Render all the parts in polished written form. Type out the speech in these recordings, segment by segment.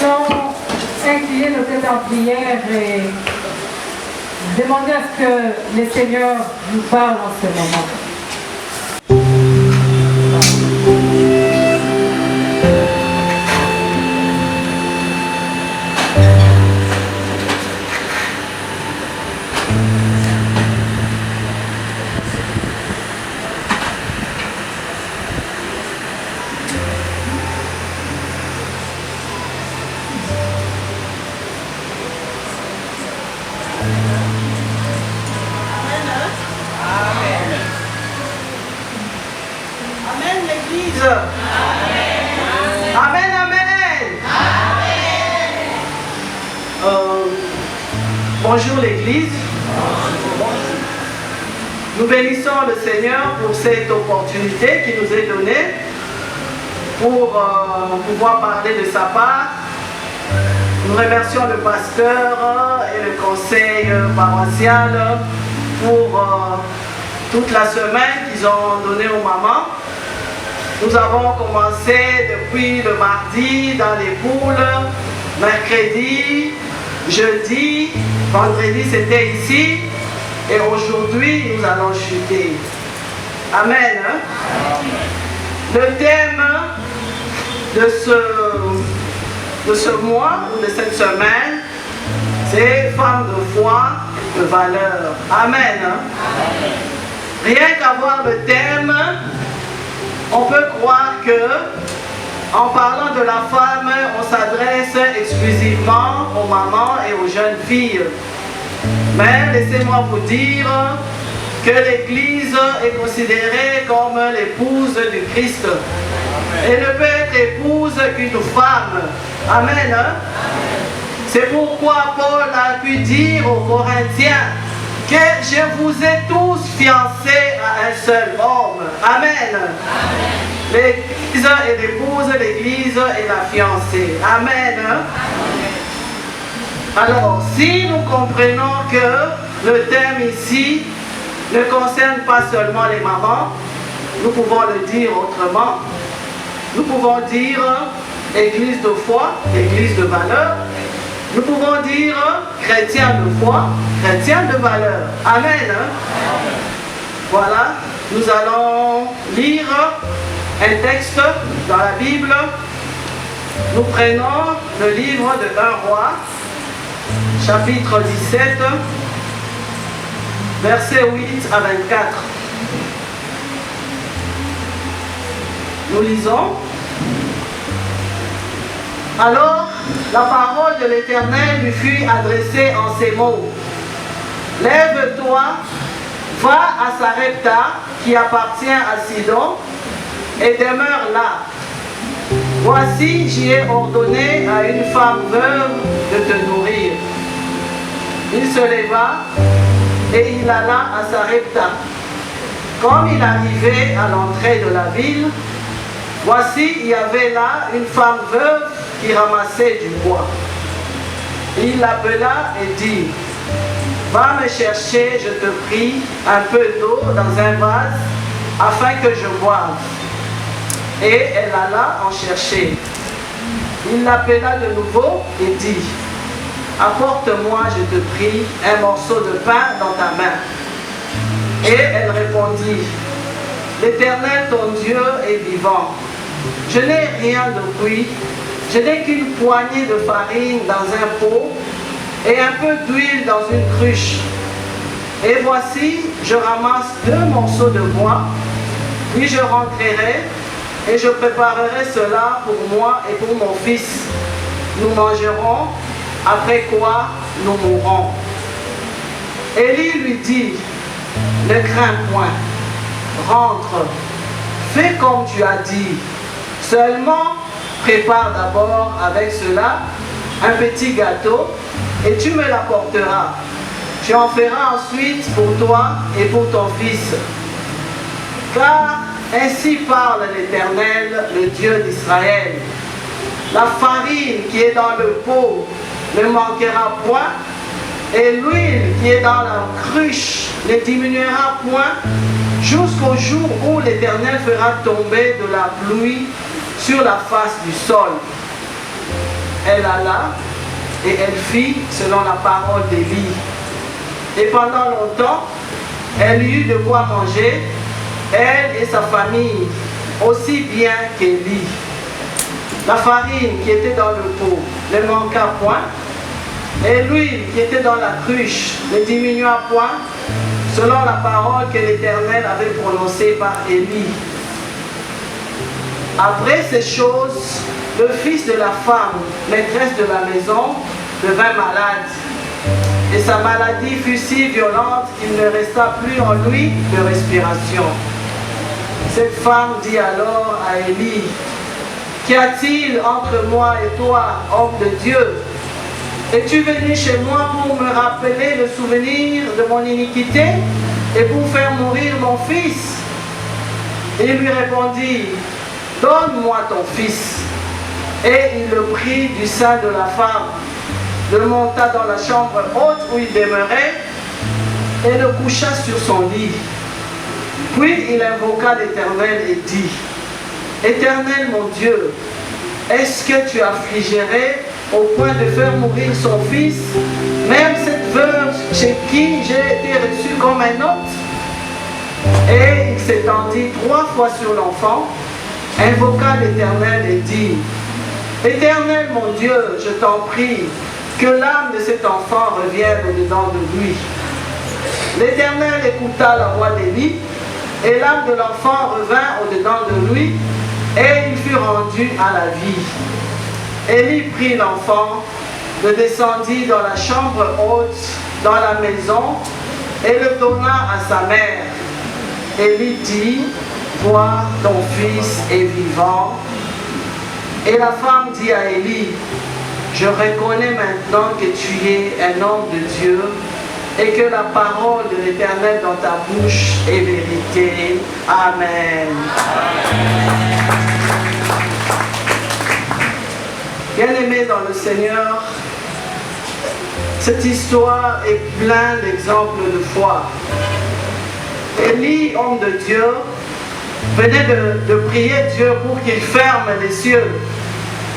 allons incliner nos têtes en prière et demander à ce que le Seigneur nous parle en ce moment. Amen, amen. Bonjour l'Église. Nous bénissons le Seigneur pour cette opportunité qui nous est donnée pour pouvoir parler de sa part. Nous remercions le pasteur et le conseil paroissial pour toute la semaine qu'ils ont donné aux mamans. Nous avons commencé depuis le mardi dans les poules, mercredi, jeudi, vendredi c'était ici et aujourd'hui nous allons chuter. Amen. Le thème de ce mois ou de cette semaine, c'est femme de foi, de valeur. Amen. Rien qu'à voir le thème, on peut croire que, en parlant de la femme, on s'adresse exclusivement aux mamans et aux jeunes filles. Mais laissez-moi vous dire que l'Église est considérée comme l'épouse du Christ. Elle ne peut être épouse qu'une femme. Amen. C'est pourquoi Paul a pu dire aux Corinthiens que je vous ai tous fiancés à un seul homme. Amen. L'Église est l'épouse, l'Église est la fiancée. Amen. Alors, si nous comprenons que le thème ici ne concerne pas seulement les mamans, nous pouvons le dire autrement. Nous pouvons dire Église de foi, Église de valeur. Nous pouvons dire chrétien de foi, chrétien de valeur. Amen. Voilà, nous allons lire un texte dans la Bible. Nous prenons le livre de 1 Roi, chapitre 17, versets 8 à 24. Nous lisons. Alors, la parole de l'Éternel lui fut adressée en ces mots. Lève-toi, va à Sarepta, qui appartient à Sidon, et demeure là. Voici, j'y ai ordonné à une femme veuve de te nourrir. Il se leva et il alla à Sarepta. Comme il arrivait à l'entrée de la ville, voici, il y avait là une femme veuve qui ramassait du bois. Il l'appela et dit, va me chercher, je te prie, un peu d'eau dans un vase, afin que je boive. Et elle alla en chercher. Il l'appela de nouveau et dit, apporte-moi, je te prie, un morceau de pain dans ta main. Et elle répondit, l'Éternel ton Dieu est vivant. Je n'ai rien de cuit, je n'ai qu'une poignée de farine dans un pot et un peu d'huile dans une cruche. Et voici, je ramasse 2 morceaux de bois, puis je rentrerai et je préparerai cela pour moi et pour mon fils. Nous mangerons, après quoi nous mourrons. Élie lui dit, ne crains point, rentre, fais comme tu as dit. Seulement, prépare d'abord avec cela un petit gâteau et tu me l'apporteras. Tu en feras ensuite pour toi et pour ton fils. Car ainsi parle l'Éternel, le Dieu d'Israël. La farine qui est dans le pot ne manquera point, et l'huile qui est dans la cruche ne diminuera point, jusqu'au jour où l'Éternel fera tomber de la pluie sur la face du sol. elle alla et elle fit selon la parole d'Élie. Et pendant longtemps, elle eut de quoi manger, elle et sa famille, aussi bien qu'Élie. La farine qui était dans le pot ne manqua point, et l'huile qui était dans la cruche ne diminua point, selon la parole que l'Éternel avait prononcée par Élie. Après ces choses, le fils de la femme, maîtresse de la maison, devint malade. Et sa maladie fut si violente qu'il ne resta plus en lui de respiration. Cette femme dit alors à Élie, « Qu'y a-t-il entre moi et toi, homme de Dieu? Es-tu venu chez moi pour me rappeler le souvenir de mon iniquité et pour faire mourir mon fils? » Et il lui répondit, « Donne-moi ton fils. » Et il le prit du sein de la femme, le monta dans la chambre haute où il demeurait et le coucha sur son lit. Puis il invoqua l'Éternel et dit, « Éternel mon Dieu, est-ce que tu affligerais au point de faire mourir son fils, même cette veuve chez qui j'ai été reçu comme un hôte? » Et il s'étendit 3 fois sur l'enfant, invoqua l'Éternel et dit, « Éternel mon Dieu, je t'en prie, que l'âme de cet enfant revienne au-dedans de lui. » L'Éternel écouta la voix d'Élie, et l'âme de l'enfant revint au-dedans de lui, et il fut rendu à la vie. Élie prit l'enfant, le descendit dans la chambre haute, dans la maison, et le donna à sa mère. Élie dit, « Vois, ton fils est vivant. » Et la femme dit à Élie, « Je reconnais maintenant que tu es un homme de Dieu et que la parole de l'Éternel dans ta bouche est vérité. Amen. » Bien-aimés dans le Seigneur, cette histoire est pleine d'exemples de foi. Élie, homme de Dieu, venait de prier Dieu pour qu'il ferme les cieux,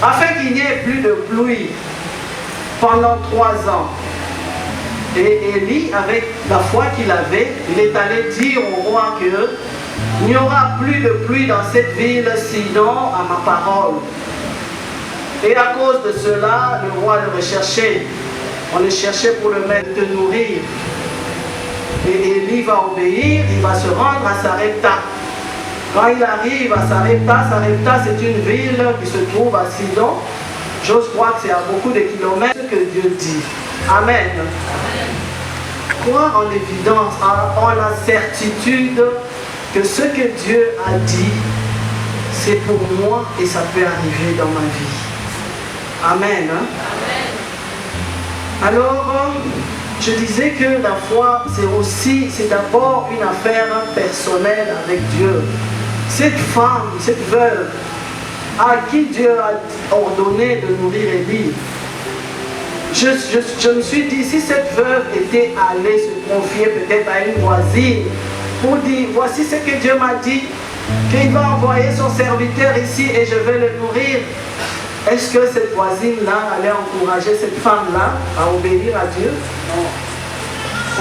afin qu'il n'y ait plus de pluie pendant 3 ans. Et Élie, avec la foi qu'il avait, il est allé dire au roi qu'il n'y aura plus de pluie dans cette ville, sinon à ma parole. Et à cause de cela, le roi le recherchait. On le cherchait pour le mettre de nourrir. Et Élie va obéir, il va se rendre à Sarepta. Quand il arrive à Sarepta, Sarepta c'est une ville qui se trouve à Sidon. J'ose croire que c'est à beaucoup de kilomètres que Dieu dit. Amen. Croire en l'évidence, en la certitude que ce que Dieu a dit, c'est pour moi et ça peut arriver dans ma vie. Amen. Alors, je disais que la foi, c'est d'abord une affaire personnelle avec Dieu. Cette femme, cette veuve, à qui Dieu a ordonné de nourrir Élie, je me suis dit, si cette veuve était allée se confier peut-être à une voisine pour dire, voici ce que Dieu m'a dit, qu'il va envoyer son serviteur ici et je vais le nourrir, est-ce que cette voisine-là allait encourager cette femme-là à obéir à Dieu? Non.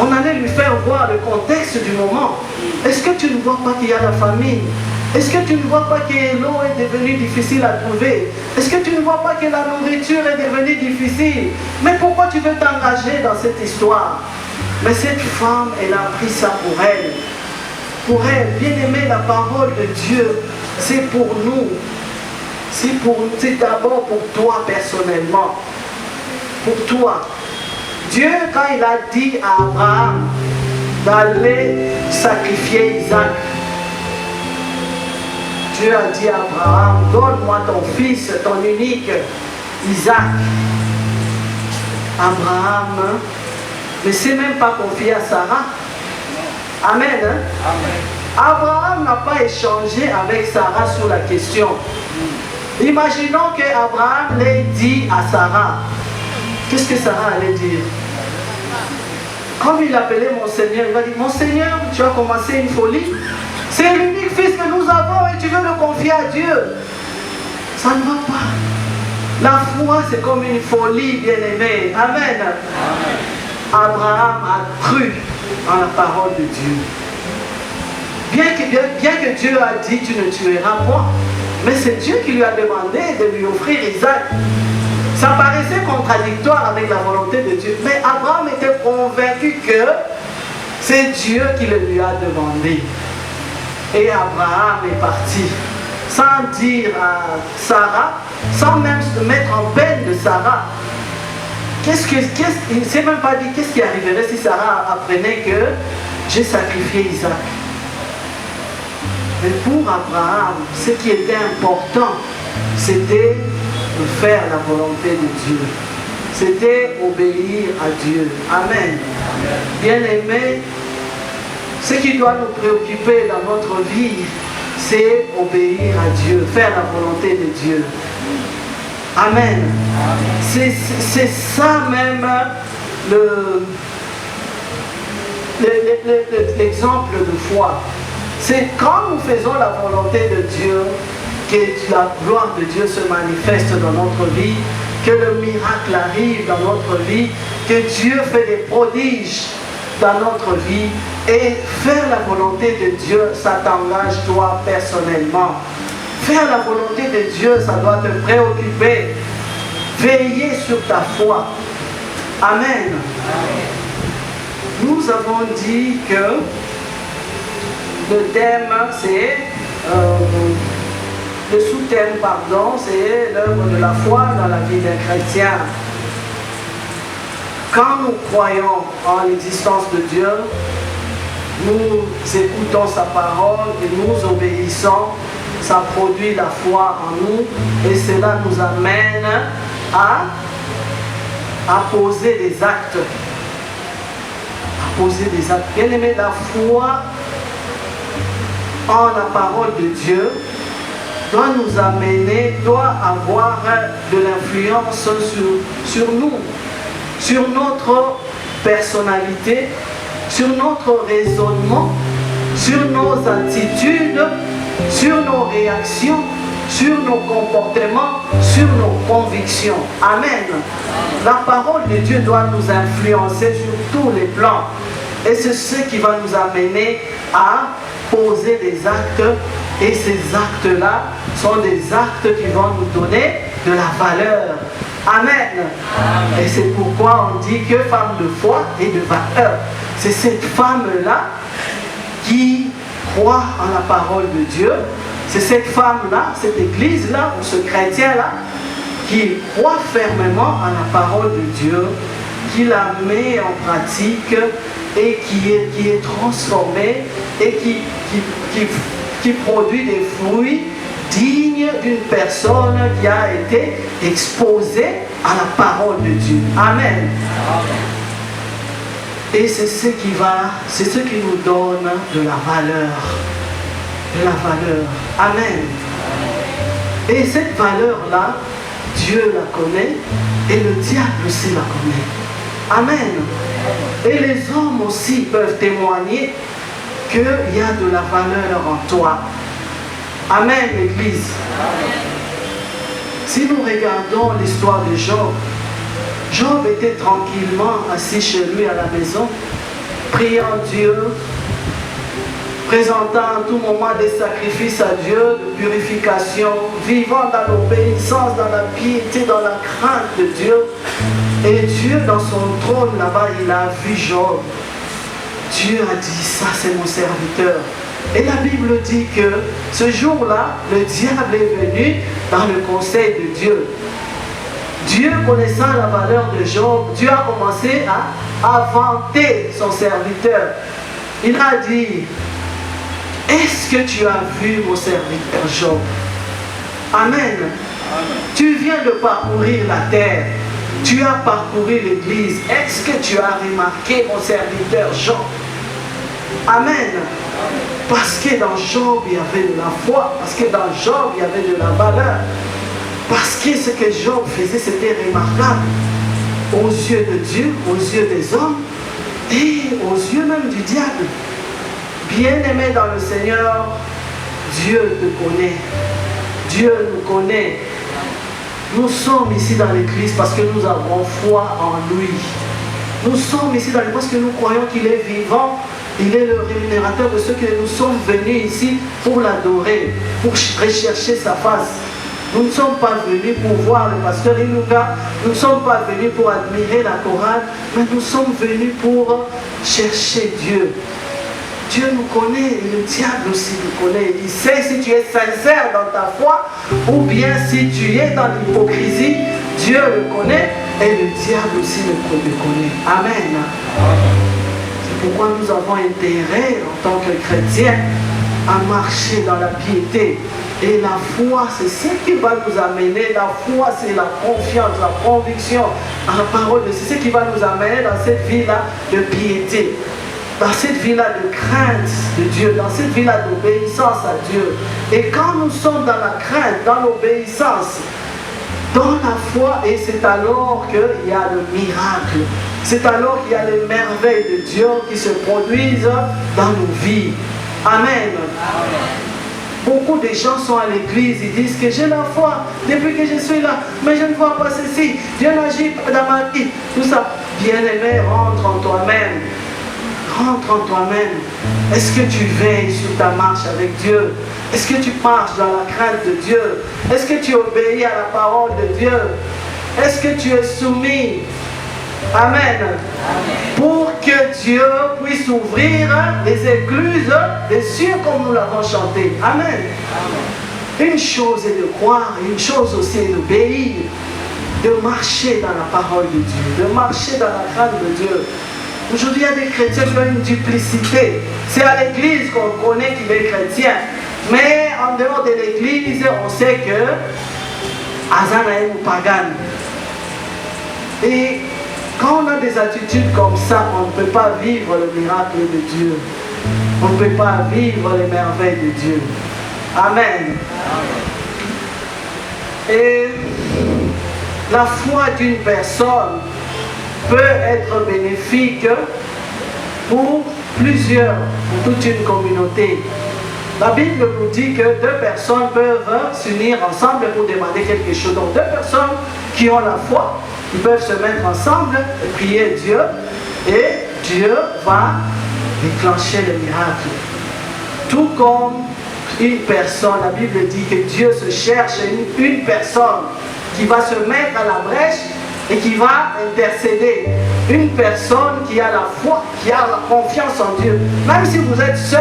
On allait lui faire voir le contexte du moment. Est-ce que tu ne vois pas qu'il y a la famine? Est-ce que tu ne vois pas que l'eau est devenue difficile à trouver? Est-ce que tu ne vois pas que la nourriture est devenue difficile? Mais pourquoi tu veux t'engager dans cette histoire? Mais cette femme, elle a pris ça pour elle. Pour elle, bien aimer la parole de Dieu, c'est pour nous. C'est d'abord pour toi personnellement. Pour toi. Dieu, quand il a dit à Abraham d'aller sacrifier Isaac, Dieu a dit à Abraham, donne-moi ton fils, ton unique, Isaac. Abraham ne s'est même pas confié à Sarah. Amen. Amen. Abraham n'a pas échangé avec Sarah sur la question. Imaginons qu'Abraham l'ait dit à Sarah. Qu'est-ce que Sarah allait dire? Comme il appelait mon Seigneur, il va dire, mon Seigneur, tu as commencé une folie. C'est l'unique fils que nous avons et tu veux le confier à Dieu. Ça ne va pas. La foi, c'est comme une folie, bien-aimé. Amen. Abraham a cru en la parole de Dieu. Bien que Dieu a dit, tu ne tueras point, mais c'est Dieu qui lui a demandé de lui offrir Isaac. Ça paraissait contradictoire avec la volonté de Dieu, mais Abraham était convaincu que c'est Dieu qui le lui a demandé. Et Abraham est parti, sans dire à Sarah, sans même se mettre en peine de Sarah. Il ne s'est même pas dit qu'est-ce qui arriverait si Sarah apprenait que j'ai sacrifié Isaac. Mais pour Abraham, ce qui était important, c'était de faire la volonté de Dieu. C'était obéir à Dieu. Amen. Bien-aimés, ce qui doit nous préoccuper dans notre vie, c'est obéir à Dieu, faire la volonté de Dieu. Amen. C'est ça même l'exemple de foi. C'est quand nous faisons la volonté de Dieu que la gloire de Dieu se manifeste dans notre vie, que le miracle arrive dans notre vie, que Dieu fait des prodiges dans notre vie. Et faire la volonté de Dieu, ça t'engage toi personnellement. Faire la volonté de Dieu, ça doit te préoccuper. Veiller sur ta foi. Amen. Nous avons dit que le thème, c'est le sous-thème, pardon, c'est l'œuvre de la foi dans la vie d'un chrétien. Quand nous croyons en l'existence de Dieu, nous écoutons sa parole et nous obéissons, ça produit la foi en nous et cela nous amène à poser des actes. À poser des actes. Bien aimé, la foi en la parole de Dieu doit nous amener, doit avoir de l'influence sur nous, sur notre personnalité, sur notre raisonnement, sur nos attitudes, sur nos réactions, sur nos comportements, sur nos convictions. Amen. La parole de Dieu doit nous influencer sur tous les plans. Et c'est ce qui va nous amener à poser des actes. Et ces actes-là sont des actes qui vont nous donner de la valeur. Amen. Et c'est pourquoi on dit que femme de foi et de valeur. C'est cette femme-là qui croit en la parole de Dieu. C'est cette femme-là, cette église-là, ou ce chrétien-là, qui croit fermement en la parole de Dieu, qui la met en pratique et qui est transformée et qui produit des fruits dignes d'une personne qui a été exposée à la parole de Dieu. Amen. Et c'est ce qui nous donne de la valeur. De la valeur. Amen. Et cette valeur-là, Dieu la connaît et le diable aussi la connaît. Amen. Et les hommes aussi peuvent témoigner qu'il y a de la valeur en toi. Amen, l'Église. Si nous regardons l'histoire de Job, Job était tranquillement assis chez lui à la maison, priant Dieu, présentant à tout moment des sacrifices à Dieu, de purification, vivant dans l'obéissance, dans la piété, dans la crainte de Dieu. Et Dieu, dans son trône là-bas, il a vu Job. Dieu a dit, ça c'est mon serviteur. Et la Bible dit que ce jour-là, le diable est venu dans le conseil de Dieu. Dieu, connaissant la valeur de Job, Dieu a commencé à vanter son serviteur. Il a dit, est-ce que tu as vu mon serviteur Job? Amen. Amen. Tu viens de parcourir la terre. Tu as parcouru l'église. Est-ce que tu as remarqué mon serviteur Job? Amen. Parce que dans Job, il y avait de la foi. Parce que dans Job, il y avait de la valeur. Parce que ce que Job faisait, c'était remarquable aux yeux de Dieu, aux yeux des hommes et aux yeux même du diable. Bien-aimé dans le Seigneur, Dieu te connaît. Dieu nous connaît. Nous sommes ici dans l'église parce que nous avons foi en lui. Nous sommes ici dans l'église parce que nous croyons qu'il est vivant. Il est le rémunérateur de ceux que nous sommes venus ici pour l'adorer, pour rechercher sa face. Nous ne sommes pas venus pour voir le pasteur Inuka, nous ne sommes pas venus pour admirer la chorale, mais nous sommes venus pour chercher Dieu. Dieu nous connaît et le diable aussi nous connaît. Il sait si tu es sincère dans ta foi ou bien si tu es dans l'hypocrisie. Dieu le connaît et le diable aussi le connaît. Amen. C'est pourquoi nous avons intérêt en tant que chrétiens à marcher dans la piété. Et la foi, c'est ce qui va nous amener. La foi, c'est la confiance, la conviction en la parole de Dieu. C'est ce qui va nous amener dans cette vie-là de piété. Dans cette vie-là de crainte de Dieu, dans cette vie-là d'obéissance à Dieu. Et quand nous sommes dans la crainte, dans l'obéissance, dans la foi, et c'est alors qu'il y a le miracle. C'est alors qu'il y a les merveilles de Dieu qui se produisent dans nos vies. Amen. Beaucoup de gens sont à l'église, ils disent que j'ai la foi depuis que je suis là, mais je ne vois pas ceci. Dieu n'agit pas dans ma vie. Tout ça, bien-aimé, rentre en toi-même. Rentre en toi-même. Est-ce que tu veilles sur ta marche avec Dieu? Est-ce que tu marches dans la crainte de Dieu? Est-ce que tu obéis à la parole de Dieu? Est-ce que tu es soumis? Amen. Pour que Dieu puisse ouvrir les écluses des cieux comme nous l'avons chanté. Amen. Une chose est de croire, une chose aussi est d'obéir, de marcher dans la parole de Dieu, de marcher dans la crainte de Dieu. Aujourd'hui, il y a des chrétiens qui ont une duplicité. C'est à l'église qu'on connaît qu'il est chrétien. Mais en dehors de l'église, on sait que Azana est pagan. Et quand on a des attitudes comme ça, on ne peut pas vivre le miracle de Dieu. On ne peut pas vivre les merveilles de Dieu. Amen. Et la foi d'une personne peut être bénéfique pour plusieurs, pour toute une communauté. La Bible nous dit que deux personnes peuvent s'unir ensemble pour demander quelque chose. Donc deux personnes qui ont la foi, ils peuvent se mettre ensemble et prier Dieu et Dieu va déclencher le miracle. Tout comme une personne, la Bible dit que Dieu se cherche une personne qui va se mettre à la brèche et qui va intercéder. Une personne qui a la foi, qui a la confiance en Dieu. Même si vous êtes seul,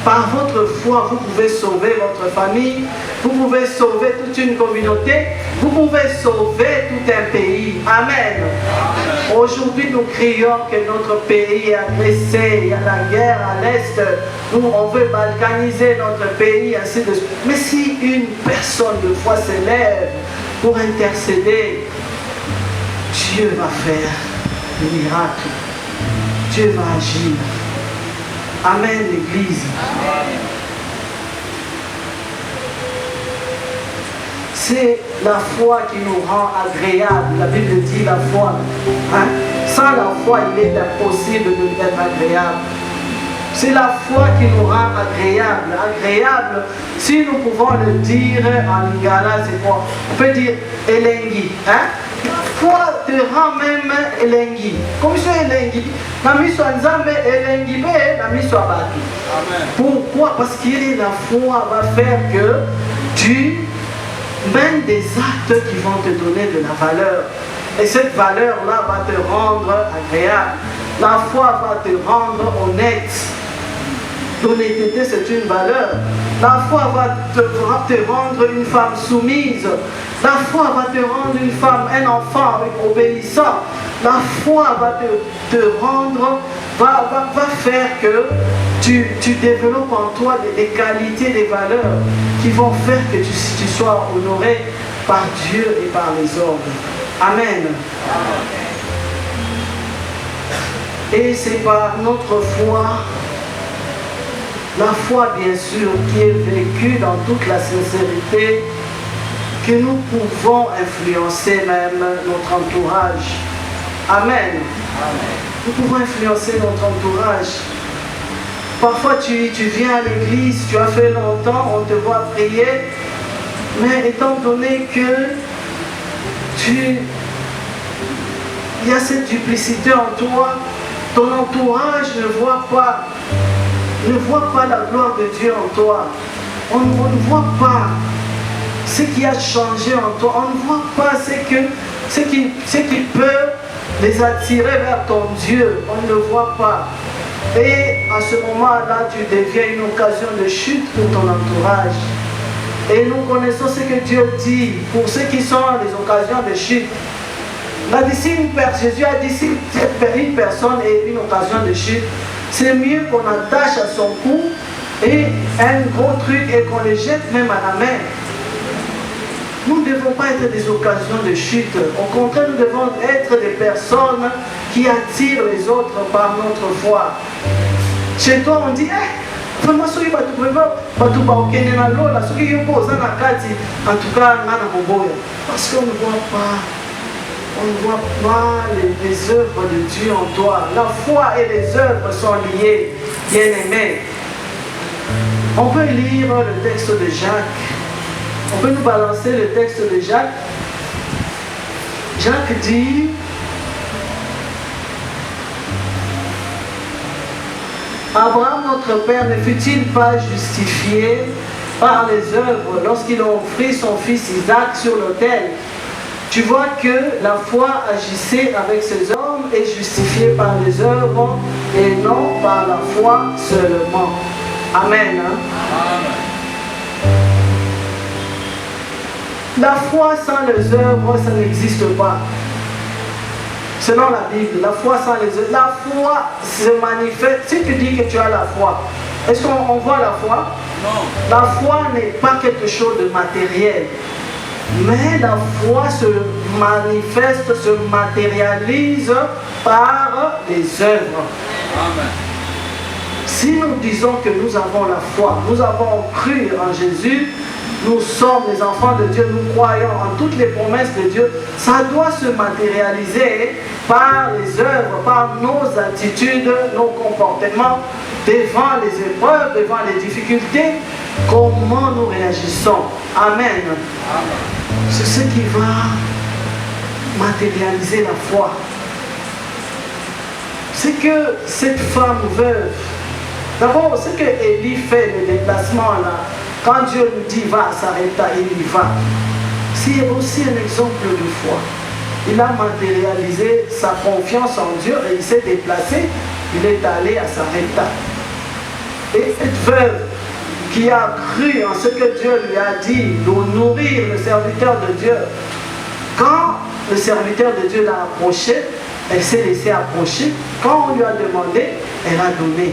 par votre foi, vous pouvez sauver votre famille, vous pouvez sauver toute une communauté, vous pouvez sauver tout un pays. Amen. Aujourd'hui, nous crions que notre pays est agressé, il y a la guerre à l'Est, nous, on veut balkaniser notre pays, ainsi de suite. Mais si une personne de foi s'élève pour intercéder, Dieu va faire le miracle. Dieu va agir. Amen, l'Église. C'est la foi qui nous rend agréable. La Bible dit la foi. Hein? Sans la foi, il est impossible d'être agréable. C'est la foi qui nous rend agréable. Agréable, si nous pouvons le dire en lingala, c'est quoi? On peut dire elengi. Hein? Foi te rend même elengi. Comme ça, elengi. Namiso nzambe elengi be namiso abatu. Pourquoi? Parce que la foi va faire que tu mènes des actes qui vont te donner de la valeur. Et cette valeur-là va te rendre agréable. La foi va te rendre honnête. L'honnêteté, c'est une valeur. La foi va te rendre une femme soumise. La foi va te rendre une femme, un enfant obéissant. La foi va te rendre, va faire que tu développes en toi des qualités, des valeurs qui vont faire que tu sois honoré par Dieu et par les hommes. Amen. Et c'est par notre foi, la foi bien sûr qui est vécue dans toute la sincérité, que nous pouvons influencer même notre entourage. Amen. Nous pouvons influencer notre entourage. Parfois tu viens à l'église, tu as fait longtemps, on te voit prier, mais étant donné que il y a cette duplicité en toi. Ton entourage ne voit pas la gloire de Dieu en toi. On ne voit pas ce qui a changé en toi. On ne voit pas ce qui peut les attirer vers ton Dieu. On ne le voit pas. Et à ce moment-là, tu deviens une occasion de chute pour ton entourage. Et nous connaissons ce que Dieu dit pour ceux qui sont les occasions de chute. Jésus a dit, si une personne est une occasion de chute, c'est mieux qu'on attache à son cou et un gros truc et qu'on le jette même à la mer. Nous ne devons pas être des occasions de chute. Au contraire, nous devons être des personnes qui attirent les autres par notre foi. Chez toi, on dit, vraiment, en tout cas, parce qu'on ne voit pas. On ne voit pas les œuvres de Dieu en toi. La foi et les œuvres sont liées, bien-aimés. On peut lire le texte de Jacques. On peut nous balancer le texte de Jacques. Jacques dit, Abraham, notre père, ne fut-il pas justifié par les œuvres lorsqu'il a offert son fils Isaac sur l'autel? Tu vois que la foi agissait avec ces hommes est justifiée par les œuvres et non par la foi seulement. Amen. Amen. La foi sans les œuvres, ça n'existe pas. Selon la Bible, la foi sans les œuvres, la foi se manifeste. Si tu dis que tu as la foi, est-ce qu'on voit la foi? Non. La foi n'est pas quelque chose de matériel. Mais la foi se manifeste, se matérialise par les œuvres. Amen. Si nous disons que nous avons la foi, nous avons cru en Jésus, nous sommes les enfants de Dieu, nous croyons en toutes les promesses de Dieu, ça doit se matérialiser par les œuvres, par nos attitudes, nos comportements, devant les épreuves, devant les difficultés, comment nous réagissons. Amen. Amen. C'est ce qui va matérialiser la foi. C'est que cette femme veuve, d'abord, ce que Élie fait, le déplacement là, quand Dieu nous dit va à Sarepta, il y va. C'est aussi un exemple de foi. Il a matérialisé sa confiance en Dieu et il s'est déplacé, il est allé à Sarepta. Et cette veuve qui a cru en ce que Dieu lui a dit, de nourrir le serviteur de Dieu. Quand le serviteur de Dieu l'a approché, elle s'est laissée approcher. Quand on lui a demandé, elle a donné.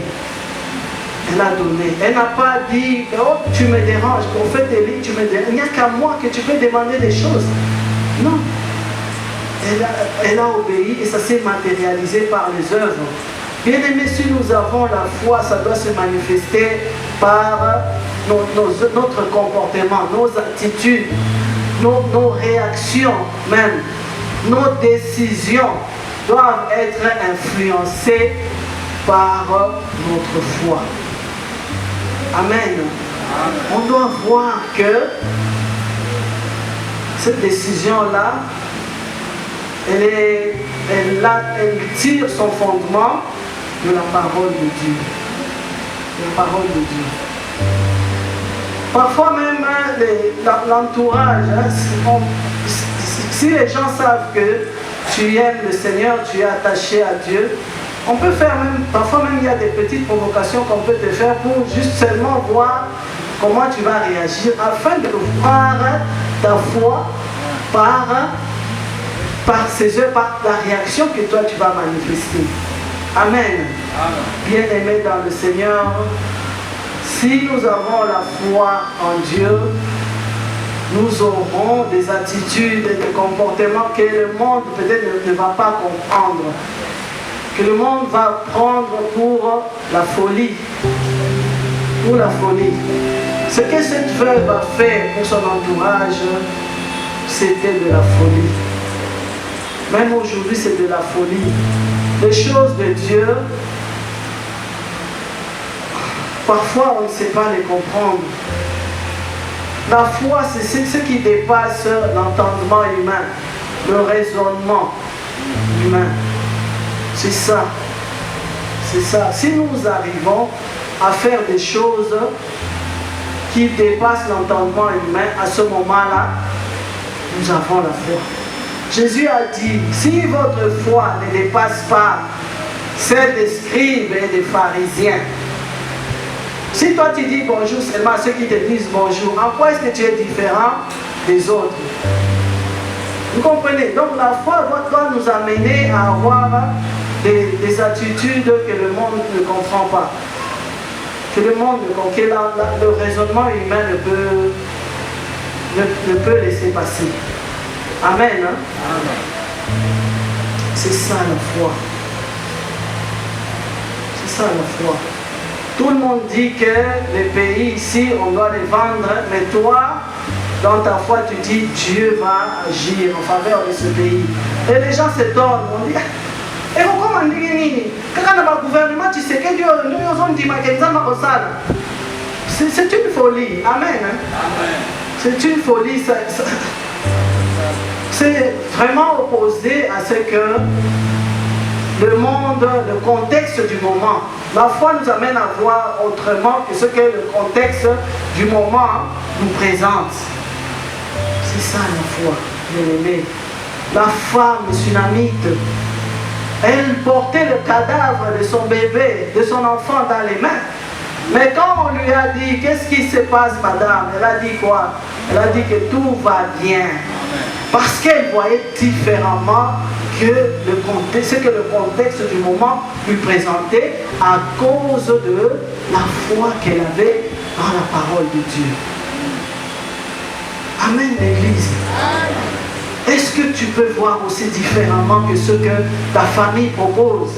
Elle a donné. Elle n'a pas dit, oh, tu me déranges, prophète Élie, tu me déranges. Il n'y a qu'à moi que tu peux demander des choses. Non. Elle a obéi et ça s'est matérialisé par les œuvres. Bien aimé, si nous avons la foi, ça doit se manifester par notre comportement, nos attitudes, nos réactions même, nos décisions doivent être influencées par notre foi. Amen. On doit voir que cette décision-là, elle tire son fondement de la parole de Dieu. La parole de Dieu. Parfois même l'entourage, si les gens savent que tu aimes le Seigneur, tu es attaché à Dieu, on peut faire même, parfois même il y a des petites provocations qu'on peut te faire pour juste seulement voir comment tu vas réagir afin de voir ta foi par ces œuvres, par la réaction que toi tu vas manifester. Amen. Amen. Bien-aimés dans le Seigneur, si nous avons la foi en Dieu, nous aurons des attitudes et des comportements que le monde peut-être ne va pas comprendre, que le monde va prendre pour la folie. Pour la folie. Ce que cette veuve a fait pour son entourage, c'était de la folie. Même aujourd'hui, c'est de la folie. Les choses de Dieu, parfois on ne sait pas les comprendre. La foi, c'est ce qui dépasse l'entendement humain. le raisonnement humain. C'est ça. C'est ça. Si nous arrivons à faire des choses qui dépassent l'entendement humain, à ce moment-là, nous avons la foi. Jésus a dit, si votre foi ne dépasse pas celle des scribes et des pharisiens, si toi tu dis bonjour seulement à ceux qui te disent bonjour, en quoi est-ce que tu es différent des autres? Vous comprenez? Donc la foi doit nous amener à avoir des attitudes que le monde ne comprend pas. Que le monde, que le raisonnement humain ne peut laisser passer. Amen. Hein? Amen. C'est ça la foi. C'est ça la foi. Tout le monde dit que les pays ici, on doit les vendre, mais toi, dans ta foi, tu dis Dieu va agir en faveur de ce pays. Et les gens s'étonnent, on dit, et comment on dit, quand on a un gouvernement, tu sais que Dieu nous avons dit, c'est une folie. Amen. Hein? Amen. C'est une folie. C'est vraiment opposé à ce que le monde, le contexte du moment. La foi nous amène à voir autrement que ce que le contexte du moment nous présente. C'est ça la foi, bien-aimé. La femme sunamite, elle portait le cadavre de son bébé, de son enfant dans les mains. Mais quand on lui a dit, qu'est-ce qui se passe, madame? Elle a dit quoi? Elle a dit que tout va bien. Parce qu'elle voyait différemment que ce que le contexte du moment lui présentait à cause de la foi qu'elle avait dans la parole de Dieu. Amen, l'Église. Est-ce que tu peux voir aussi différemment que ce que ta famille propose?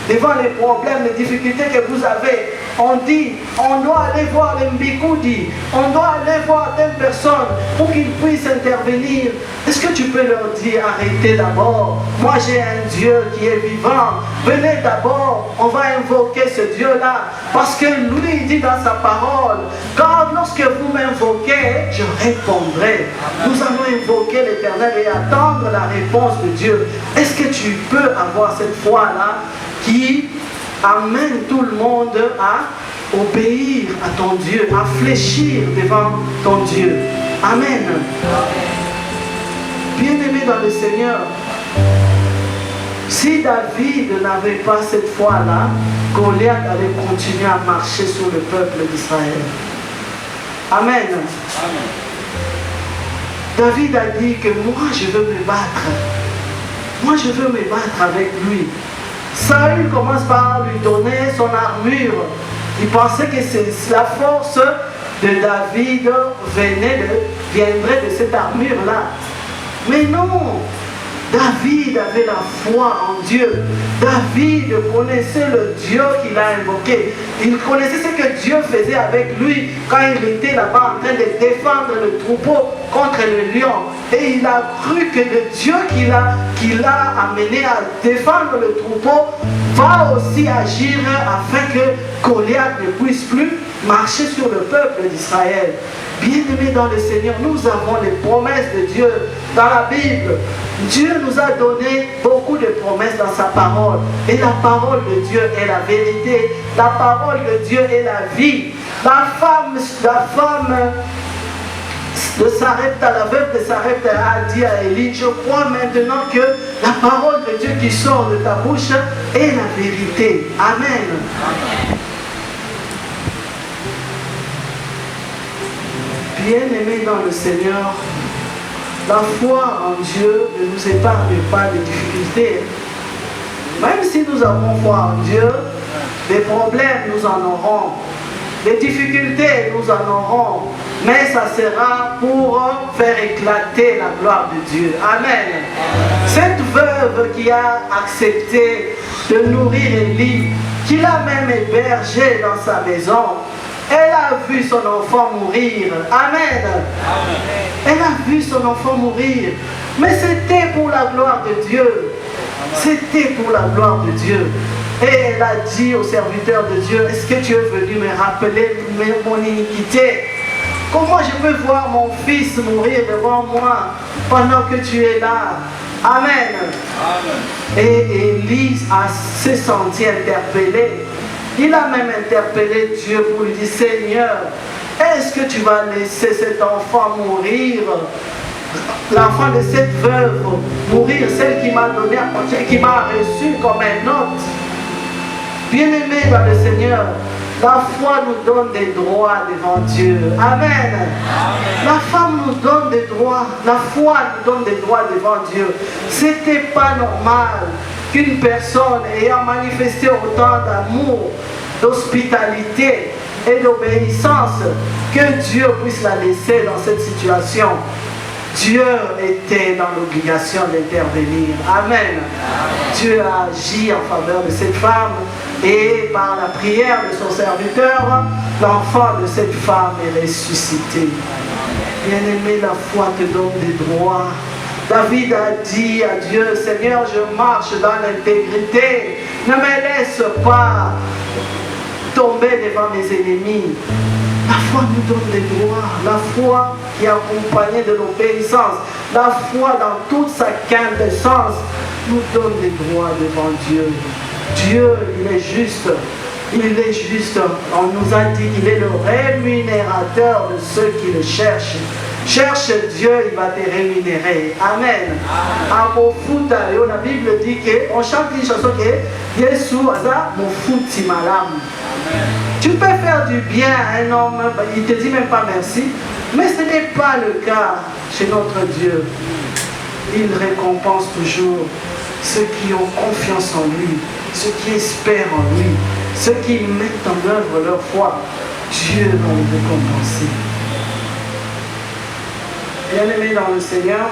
Devant les problèmes, les difficultés que vous avez, on dit, on doit aller voir les Mbikoudi, on doit aller voir telle personne pour qu'ils puissent intervenir. Est-ce que tu peux leur dire, arrêtez d'abord, moi j'ai un Dieu qui est vivant, venez d'abord, on va invoquer ce Dieu-là, parce que lui il dit dans sa parole, car lorsque vous m'invoquez, je répondrai. Nous allons invoquer l'Éternel et attendre la réponse de Dieu. Est-ce que tu peux avoir cette foi-là qui amène tout le monde à obéir à ton Dieu, à fléchir devant ton Dieu? Amen. Bien-aimé dans le Seigneur, si David n'avait pas cette foi-là, Goliath allait continuer à marcher sur le peuple d'Israël. Amen. Amen. David a dit que moi je veux me battre. Moi je veux me battre avec lui. Saül commence par lui donner son armure. Il pensait que la force de David viendrait de cette armure-là. Mais non, David avait la foi en Dieu. David connaissait le Dieu qu'il a invoqué. Il connaissait ce que Dieu faisait avec lui quand il était là-bas en train de défendre le troupeau contre le lion. Et il a cru que le Dieu qu'il a amené à défendre le troupeau va aussi agir afin que Goliath ne puisse plus marcher sur le peuple d'Israël. Bien-aimés dans le Seigneur, nous avons les promesses de Dieu dans la Bible. Dieu nous a donné beaucoup de promesses dans sa parole. Et la parole de Dieu est la vérité. La parole de Dieu est la vie. La femme de Sarepta, la veuve de Sarepta a dit à Élie, je crois maintenant que la parole de Dieu qui sort de ta bouche est la vérité. Amen. Bien-aimés dans le Seigneur, la foi en Dieu ne nous épargne pas des difficultés. Même si nous avons foi en Dieu, des problèmes nous en aurons. Des difficultés nous en aurons. Mais ça sera pour faire éclater la gloire de Dieu. Amen. Cette veuve qui a accepté de nourrir Élie, qui l'a même hébergé dans sa maison, elle a vu son enfant mourir. Amen. Elle a vu son enfant mourir. Mais c'était pour la gloire de Dieu. C'était pour la gloire de Dieu. Et elle a dit au serviteur de Dieu, est-ce que tu es venu me rappeler mon iniquité? Comment je peux voir mon fils mourir devant moi pendant que tu es là? Amen. Et Élie s'est senti interpellé. Il a même interpellé Dieu pour lui dire, Seigneur, est-ce que tu vas laisser cet enfant mourir? L'enfant de cette veuve mourir, celle qui m'a donné à manger, qui m'a reçu comme un hôte. Bien-aimé dans le Seigneur, la foi nous donne des droits devant Dieu. Amen. Amen. La femme nous donne des droits. La foi nous donne des droits devant Dieu. C'était pas normal qu'une personne ayant manifesté autant d'amour, d'hospitalité et d'obéissance, que Dieu puisse la laisser dans cette situation. Dieu était dans l'obligation d'intervenir. Amen. Dieu a agi en faveur de cette femme et par la prière de son serviteur, l'enfant de cette femme est ressuscité. Bien-aimé, la foi te donne des droits. David a dit à Dieu, Seigneur, je marche dans l'intégrité. Ne me laisse pas tomber devant mes ennemis. La foi nous donne des droits. La foi qui est accompagnée de l'obéissance. La foi dans toute sa quintessence nous donne des droits devant Dieu. Dieu, il est juste. Il est juste. On nous a dit qu'il est le rémunérateur de ceux qui le cherchent. Cherche Dieu, il va te rémunérer. Amen. La Bible dit qu'on chante une chanson qui est Yesu aza mofuti malam. Tu peux faire du bien à un homme, il ne te dit même pas merci, mais ce n'est pas le cas chez notre Dieu. Il récompense toujours ceux qui ont confiance en lui, ceux qui espèrent en lui, ceux qui mettent en œuvre leur foi. Dieu va les récompenser. Bien-aimés dans le Seigneur,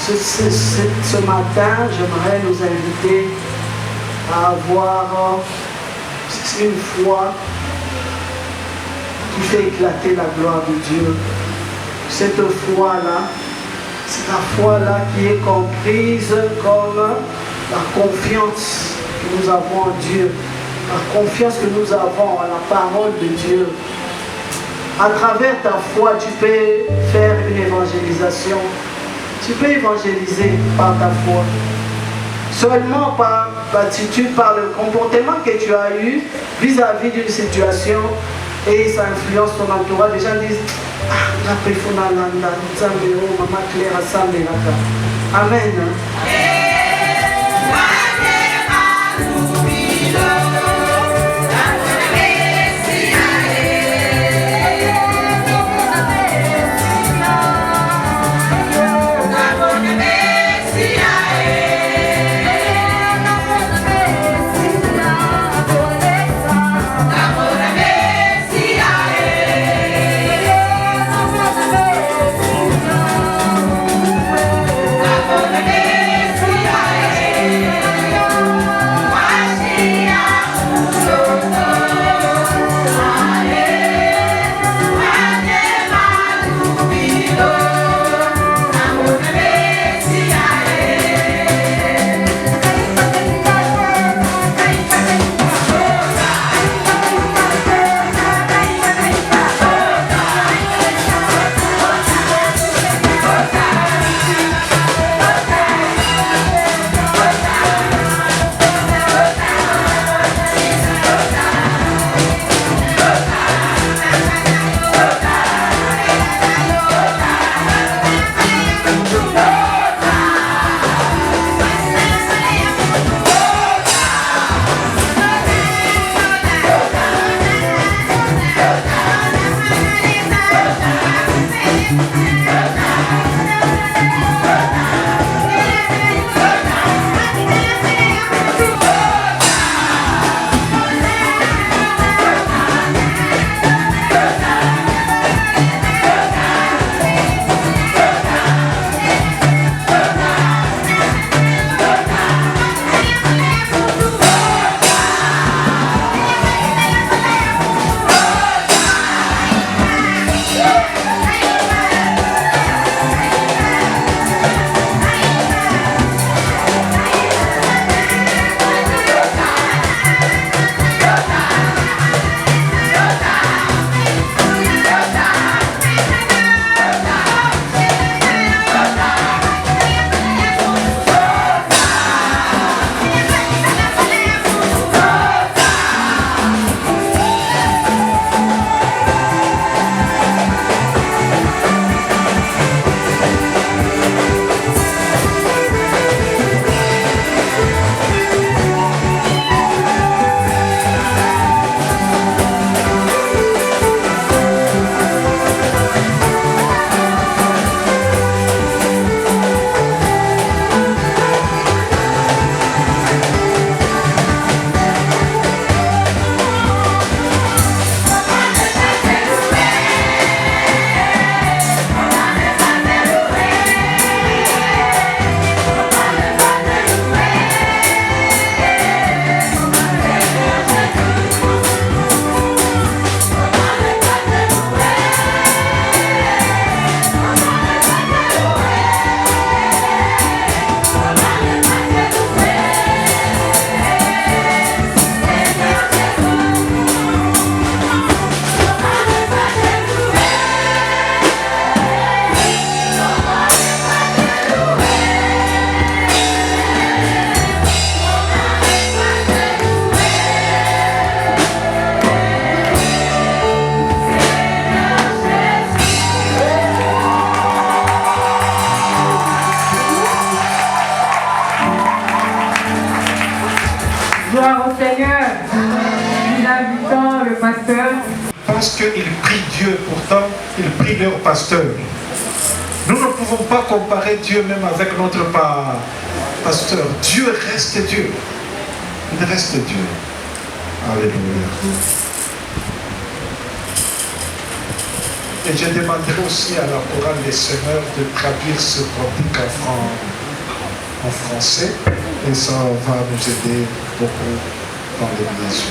ce matin, j'aimerais nous inviter à avoir une foi qui fait éclater la gloire de Dieu. Cette foi-là, c'est la foi-là qui est comprise comme la confiance que nous avons en Dieu, la confiance que nous avons en la parole de Dieu. À travers ta foi, tu peux faire une évangélisation. Tu peux évangéliser par ta foi. Seulement par l'attitude, par le comportement que tu as eu vis-à-vis d'une situation et ça influence ton entourage. Les gens disent Amen. Amen. cœur. Parce qu'ils prient Dieu, pourtant ils prient leur pasteur. Nous ne pouvons pas comparer Dieu même avec notre pasteur. Dieu reste Dieu. Il reste Dieu. Alléluia. Et je demanderai aussi à la chorale des seigneurs de traduire ce cantique en français. Et ça va nous aider beaucoup dans l'église.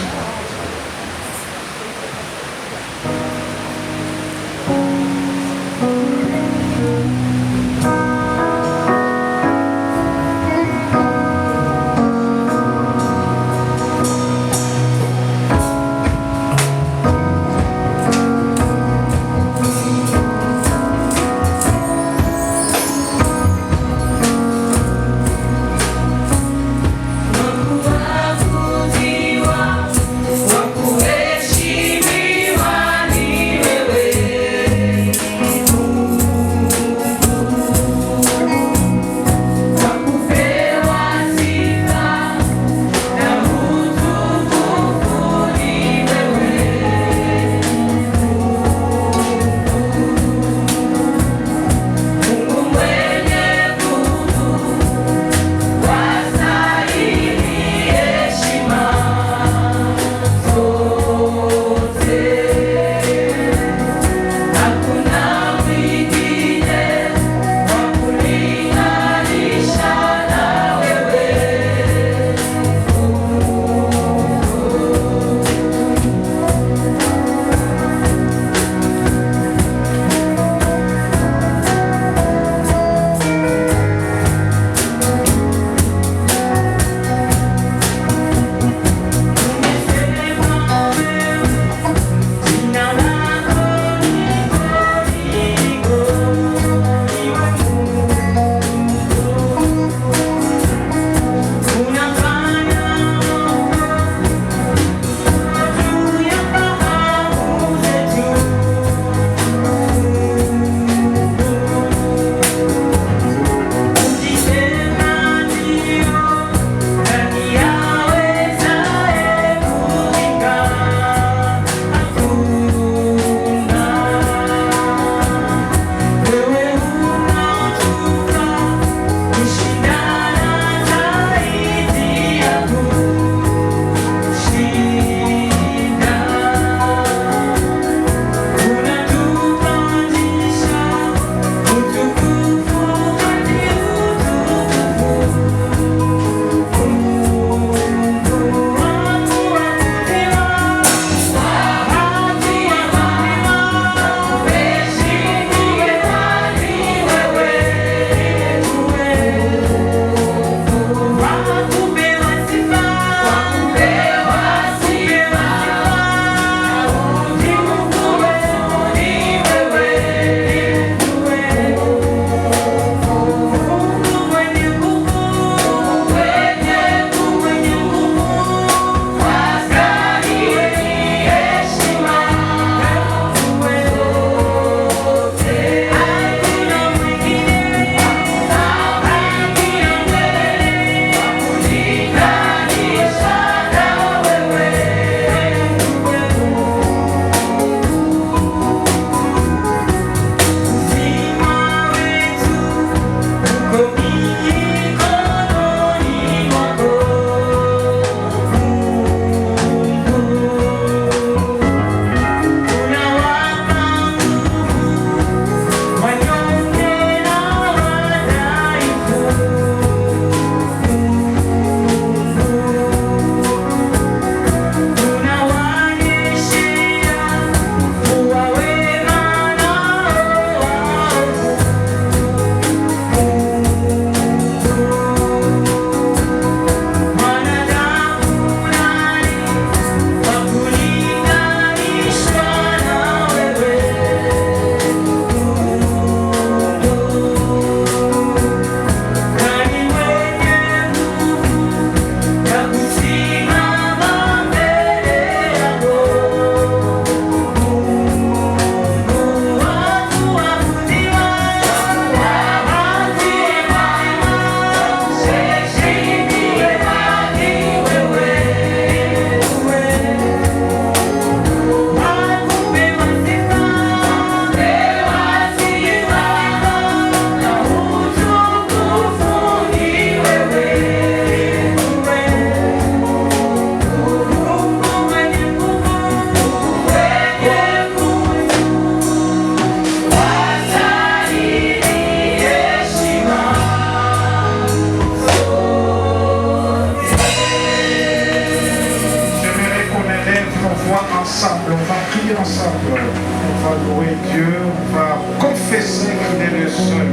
ensemble, on va prier ensemble, on va louer Dieu, on va confesser qu'il est le seul.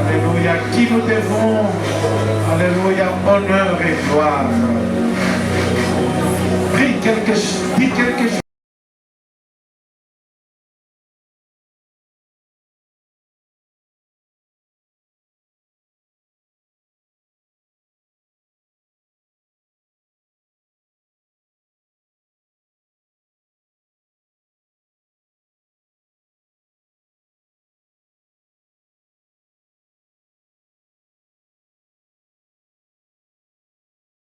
Alléluia, qui nous devons, alléluia, honneur et gloire.